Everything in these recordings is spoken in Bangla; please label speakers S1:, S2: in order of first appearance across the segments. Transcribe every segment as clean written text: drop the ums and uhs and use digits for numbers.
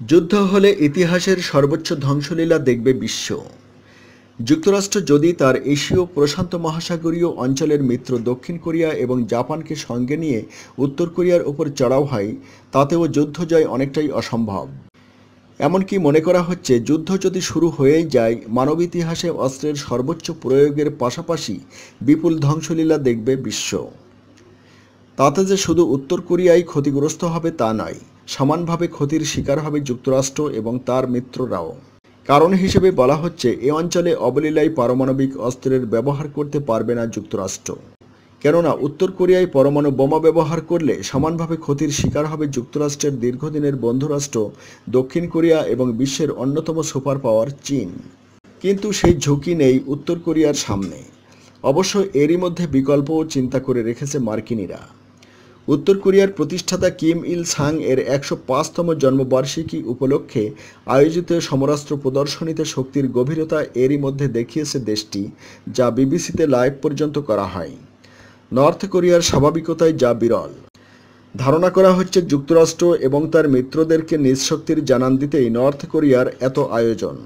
S1: যুদ্ধ হলে ইতিহাসের সর্বোচ্চ ধ্বংসলীলা দেখবে বিশ্ব। যুক্তরাষ্ট্র যদি তার এশীয় প্রশান্ত মহাসাগরীয় অঞ্চলের মিত্র দক্ষিণ কোরিয়া এবং জাপানকে সঙ্গে নিয়ে উত্তর কোরিয়ার উপর চড়াও হয়, তাতেও যুদ্ধ জয় অনেকটাই অসম্ভব। এমনকি মনে করা হচ্ছে, যুদ্ধ যদি শুরু হয়েই যায়, মানব ইতিহাসে অস্ত্রের সর্বোচ্চ প্রয়োগের পাশাপাশি বিপুল ধ্বংসলীলা দেখবে বিশ্ব। তাতে যে শুধু উত্তর কোরিয়াই ক্ষতিগ্রস্ত হবে তা নয়, সমানভাবে ক্ষতির শিকার হবে যুক্তরাষ্ট্র এবং তার মিত্ররাও। কারণ হিসেবে বলা হচ্ছে, এ অঞ্চলে অবলীলায় পারমাণবিক অস্ত্রের ব্যবহার করতে পারবে না যুক্তরাষ্ট্র। কেননা উত্তর কোরিয়ায় পরমাণু বোমা ব্যবহার করলে সমানভাবে ক্ষতির শিকার হবে যুক্তরাষ্ট্রের দীর্ঘদিনের বন্ধুরাষ্ট্র দক্ষিণ কোরিয়া এবং বিশ্বের অন্যতম সুপার পাওয়ার চীন। কিন্তু সেই ঝুঁকি নেই উত্তর কোরিয়ার সামনে। অবশ্য এরই মধ্যে বিকল্পও চিন্তা করে রেখেছে মার্কিনিরা। উত্তর কোরিয়ার প্রতিষ্ঠাতা কিম ইল সাং এর ১০৫তম জন্মবার্ষিকী উপলক্ষে আয়োজিত সমরাস্ত্র প্রদর্শনীতে শক্তির গভীরতা এরই মধ্যে দেখিয়েছে দেশটি, যা বিবিসিতে লাইভ পর্যন্ত করা হয়। নর্থ কোরিয়ার স্বাভাবিকতায় যা বিরল। ধারণা করা হচ্ছে, যুক্তরাষ্ট্র এবং তার মিত্রদেরকে নিজ শক্তির জানান দিতেই নর্থ কোরিয়ার এত আয়োজন।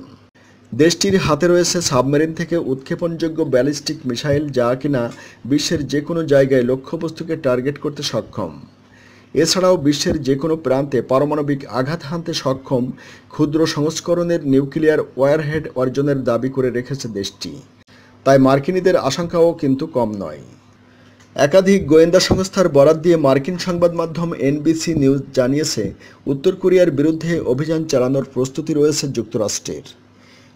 S1: দেশটির হাতে রয়েছে সাবমেরিন থেকে উৎক্ষেপণযোগ্য ব্যালিস্টিক মিসাইল, যা কিনা বিশ্বের যে কোনো জায়গায় লক্ষ্যবস্তুকে টার্গেট করতে সক্ষম। এছাড়াও বিশ্বের যে কোনো প্রান্তে পারমাণবিক আঘাত হানতে সক্ষম ক্ষুদ্র সংস্করণের নিউক্লিয়ার ওয়ারহেড অর্জনের দাবি করে রেখেছে দেশটি। তাই মার্কিনীদের আশঙ্কাও কিন্তু কম নয়। একাধিক গোয়েন্দা সংস্থার বরাত দিয়ে মার্কিন সংবাদ মাধ্যম এনবিসি নিউজ জানিয়েছে, উত্তর কোরিয়ার বিরুদ্ধে অভিযান চালানোর প্রস্তুতি রয়েছে যুক্তরাষ্ট্রের।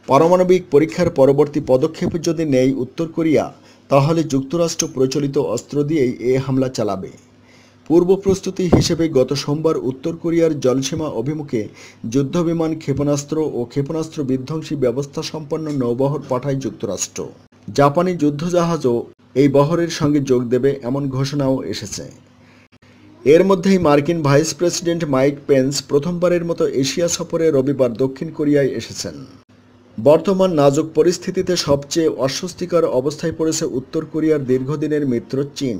S1: পারমাণবিক পরীক্ষার পরবর্তী পদক্ষেপ যদি নেয় উত্তর কোরিয়া, তাহলে যুক্তরাষ্ট্র প্রচলিত অস্ত্র দিয়েই এ হামলা চালাবে। পূর্ব প্রস্তুতি হিসেবে গত সোমবার উত্তর কোরিয়ার জলসীমা অভিমুখে যুদ্ধবিমান, ক্ষেপণাস্ত্র ও ক্ষেপণাস্ত্র বিধ্বংসী ব্যবস্থা সম্পন্ন নৌবহর পাঠায় যুক্তরাষ্ট্র। জাপানি যুদ্ধজাহাজও এই বহরের সঙ্গে যোগ দেবে, এমন ঘোষণাও এসেছে। এর মধ্যেই মার্কিন ভাইস প্রেসিডেন্ট মাইক পেন্স প্রথমবারের মতো এশিয়া সফরে রবিবার দক্ষিণ কোরিয়ায় এসেছেন। বর্তমান নাজুক পরিস্থিতিতে সবচেয়ে অস্বস্তিকর অবস্থায় পড়েছে উত্তর কোরিয়ার দীর্ঘদিনের মিত্র চীন।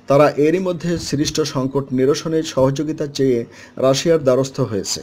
S1: তারা এরই মধ্যে সৃষ্ট সংকট নিরসনে সহযোগিতা চেয়ে রাশিয়ার দ্বারস্থ হয়েছে।